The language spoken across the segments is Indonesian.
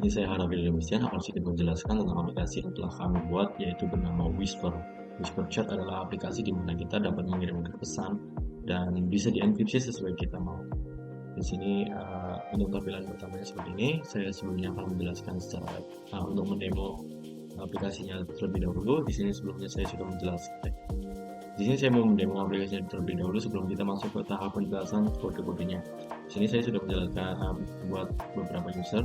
Seperti saya harap demikian, akan sedikit menjelaskan tentang aplikasi yang telah kami buat, yaitu bernama Whisper. Whisper Chat adalah aplikasi di mana kita dapat mengirimkan pesan dan bisa dienkripsi sesuai kita mau. Di sini untuk tampilan pertamanya seperti ini. Saya sebelumnya akan menjelaskan secara untuk mendemo aplikasinya terlebih dahulu. Di sini sebelumnya saya sudah menjelaskan. Di sini saya mau mendemo aplikasinya terlebih dahulu sebelum kita masuk ke tahap penjelasan kode-kodenya. Di sini saya sudah menjelaskan buat beberapa user.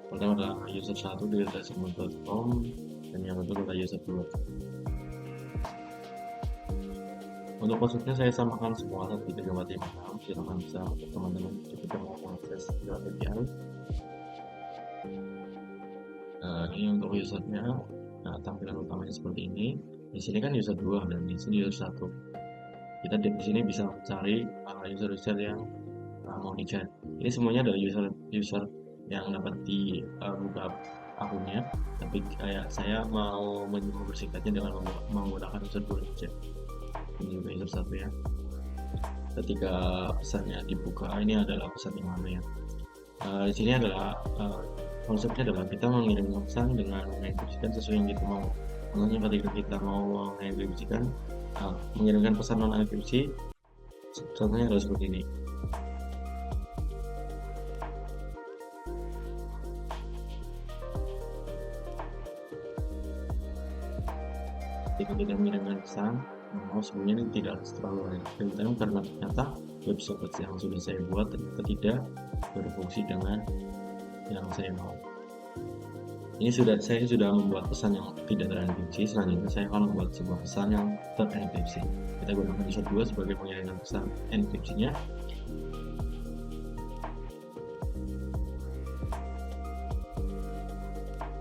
Pertama adalah user 1 di dasarmod.com dan yang kedua adalah user 2. Untuk passwordnya saya samakan semua 12345. Silahkan bisa teman-teman kita mau mengakses lewat API. Ini untuk usernya. Nah, tampilan utamanya seperti ini. Di sini kan user 2 dan di sini user 1. Kita di sini bisa mencari user-user yang mau di-chat. Ini semuanya adalah user yang dapat dibuka akunnya, tapi kayak saya mau mempersingkatnya dengan menggunakan user 2 saja. Ini juga user 1 ya. Ketika pesannya dibuka, ini adalah pesan yang mana ya. Di sini adalah konsepnya adalah kita mengirim pesan dengan mengekspresikan sesuai yang kita mau. Contohnya ketika kita mau mengirimkan pesan non enkripsi, contohnya adalah seperti ini. Ketika kita mengirimkan pesan, sebenarnya ini tidak terlalu relevan karena ternyata website yang sudah saya buat ternyata tidak berfungsi dengan yang saya mau. Ini saya sudah membuat pesan yang tidak terenkripsi. Selanjutnya saya akan membuat sebuah pesan yang terenkripsi. Kita gunakan user 2 sebagai pengirim pesan enkripsinya.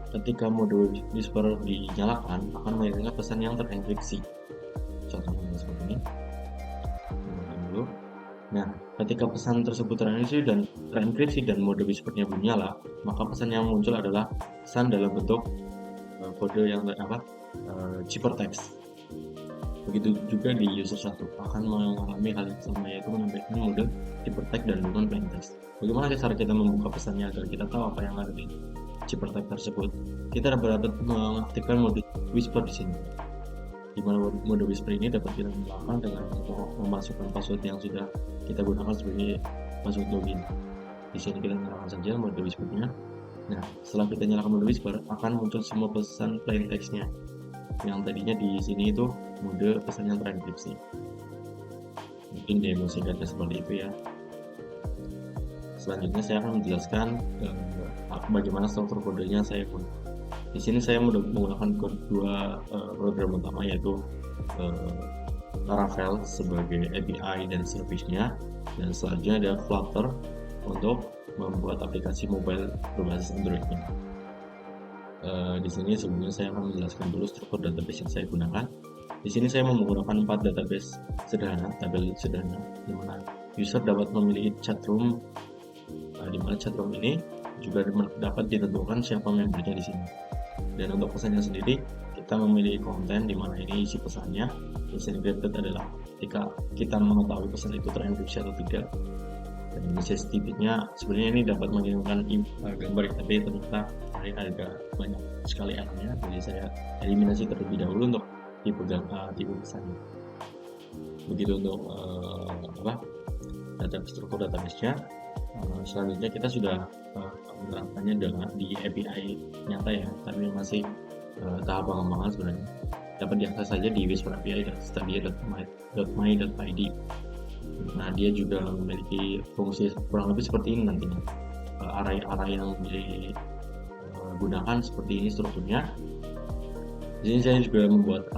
Ketika mode Whisper dinyalakan, akan mengirimkan pesan yang terenkripsi. Contohnya seperti ini. Dulu. Nah, ketika pesan tersebut terenkripsi dan mode Whisper-nya belum nyala, maka pesan yang muncul adalah pesan dalam bentuk kode yang ciphertext. Begitu juga di user 1 akan mengalami hal yang sama, yaitu menyampaikan mode ciphertext dan bukan plaintext. Bagaimana cara kita membuka pesannya agar kita tahu apa yang ada di ciphertext tersebut? Kita dapat mengaktifkan mode Whisper di sini. Di mana mode Whisper ini dapat kita gunakan dengan memasukkan password yang sudah kita gunakan sebagai password login. Di sini kita nyalakan saja mode Whisper-nya. Nah, setelah kita nyalakan mode Whisper, akan muncul semua pesan plain text-nya. Yang tadinya di sini itu mode pesan yang terenkripsi. Mungkin demo singkatnya seperti itu ya. Selanjutnya saya akan menjelaskan bagaimana struktur kodenya saya pun. Di sini saya menggunakan dua program utama, yaitu Laravel sebagai API dan service-nya, dan selanjutnya ada Flutter untuk membuat aplikasi mobile berbasis Android-nya. Di sini sebelumnya saya akan menjelaskan dulu struktur database yang saya gunakan. Di sini saya menggunakan 4 database sederhana, tabel sederhana, di mana user dapat memilih chatroom, di mana chatroom ini juga dapat ditentukan siapa membernya di sini. Dan untuk pesannya sendiri, kita memilih konten di mana ini isi pesannya. Encrypted adalah ketika kita mengetahui pesan itu terenkripsi atau tidak. Dan sensitivity-nya sebenarnya ini dapat mengirimkan gambar, tapi ternyata agak banyak sekali error-nya. Jadi saya eliminasi terlebih dahulu untuk tipe pesannya. Begitu untuk struktur database-nya. Selanjutnya kita sudah menerapkannya di API nyata ya, tapi masih tahap pengembangan sebenarnya. Dapat diakses saja di Whisper API dan stadia.my.id. Nah, dia juga memiliki fungsi kurang lebih seperti ini nantinya. Array yang digunakan seperti ini strukturnya. Di sini saya juga membuat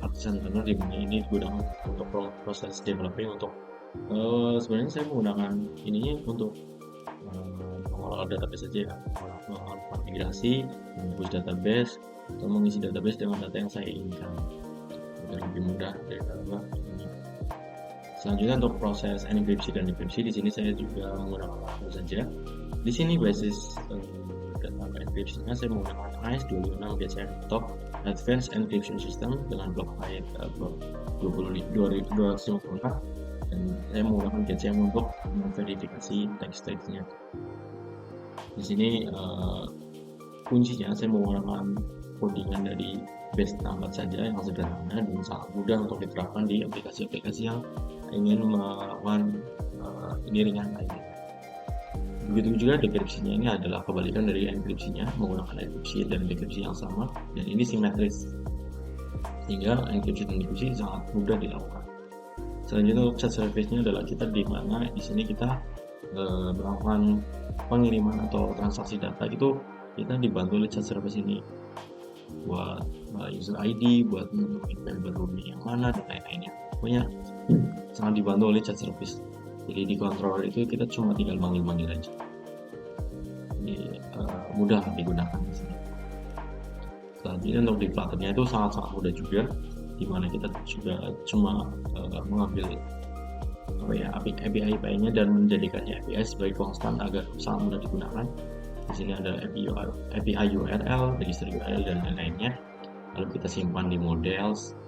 artisan runner di mana ini digunakan untuk proses developing untuk sebenarnya saya menggunakan ininya untuk mengolah database saja ya, melakukan migrasi, menghapus database, atau mengisi database dengan data yang saya inginkan agar lebih mudah daripada ini. Selanjutnya untuk proses enkripsi dan dekripsi, di sini saya juga menggunakan Laravel saja. Di sini basis data enkripsinya saya menggunakan AES-256 BCM Top Advanced Encryption System dengan blok height 254, dan saya menggunakan GCM untuk memverifikasi text-nya. Di sini kuncinya saya menggunakan codingan dari base template saja yang sederhana dan sangat mudah untuk diterapkan di aplikasi-aplikasi yang ingin melakukan pengiringan lainnya. Begitu juga dekripsinya, ini adalah kebalikan dari enkripsinya, menggunakan enkripsi dan dekripsi yang sama, dan ini simetris, sehingga enkripsi dan dekripsi sangat mudah dilakukan. Selanjutnya untuk chat service-nya adalah kita di mana di sini kita melakukan pengiriman atau transaksi data itu kita dibantu oleh chat service ini buat user ID, buat menemukan member rooming yang mana dan lain-lainnya. Pokoknya sangat dibantu oleh chat service. Jadi di controller itu kita cuma tinggal manggil-manggil aja. Jadi mudah digunakan di sini. Selanjutnya untuk di Flutter-nya itu sangat-sangat mudah juga, dimana kita juga cuma mengambil API-nya dan menjadikannya API sebagai konstan agar sangat mudah digunakan. Di sini ada API URL, register URL dan lain-lainnya. Lalu kita simpan di models,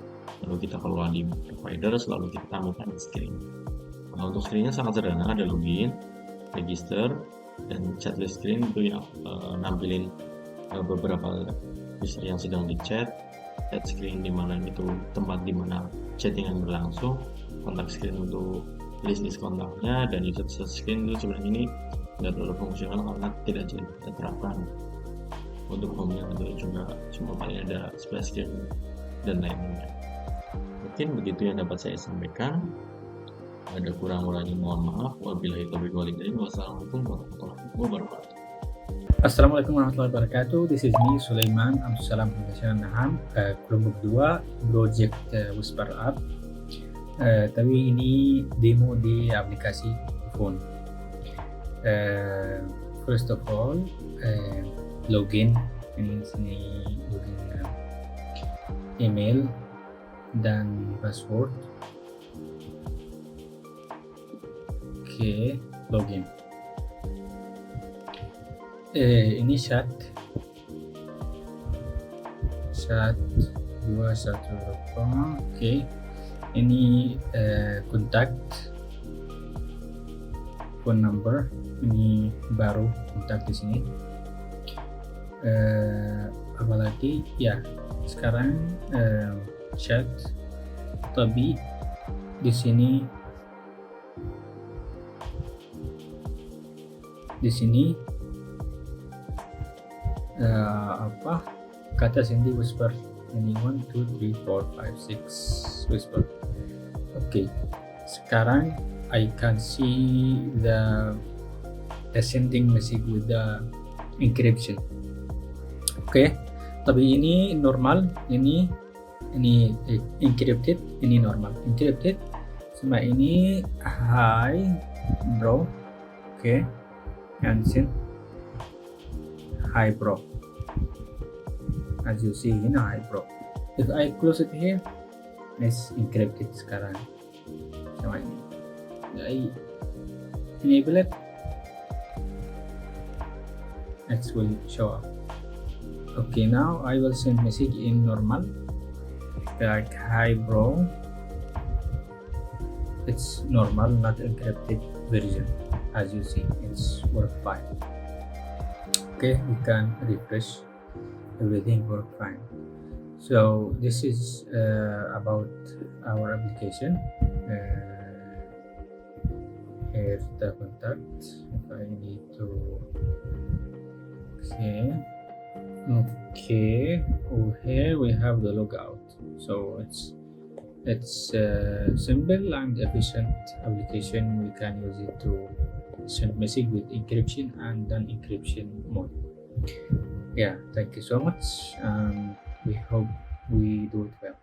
lalu kita keluar di providers, lalu kita tampilkan di screen. Nah, untuk screennya sangat sederhana, ada login, register, dan chatlist screen itu yang nampilin beberapa user yang sedang di chat screen dimana itu tempat dimana chattingan berlangsung, kontak screen untuk list kontaknya, dan user screen itu sebenarnya ini tidak terlalu fungsional karena tidak jadi kita terapkan untuk home-nya, itu juga cuma paling ada splash screen dan lain-lainnya. Mungkin begitu yang dapat saya sampaikan. Ada kurang-kurangnya mohon maaf. Wabillahi taufiq wal hidayah. Wassalamualaikum warahmatullahi wabarakatuh. Assalamualaikum warahmatullahi wabarakatuh. This is me, Sulaiman. Salam Naham. Kelompok 2 project Whisper App. Tapi ini demo di aplikasi phone. First of all, login. Ini sini login email dan password. Oke, login. Ini chat 218. Oke, ini kontak, phone number. Ini baru kontak di sini. Apalagi ya, sekarang chat, tapi di sini kata sini whisper, ini 1 2 3 4 5 6 whisper. Okay, sekarang I can see the sending message with the encryption. Okay, tapi ini normal, ini encrypted, ini normal. Encrypted sama ini hi bro. Okay, and send hi bro. As you see in hi bro. If I close it here, it's encrypted sekarang sama ini. I enable it, it will show up. Okay, now I will send message in normal like hi bro. It's normal, not encrypted version. As you see, it's work fine. Okay, we can refresh, everything work fine. So this is about our application. Here's the contact. If I need to okay, here we have the logout. So it's simple and efficient application. We can use it to send message with encryption and non-encryption mode. Yeah, thank you so much. We hope we do it well.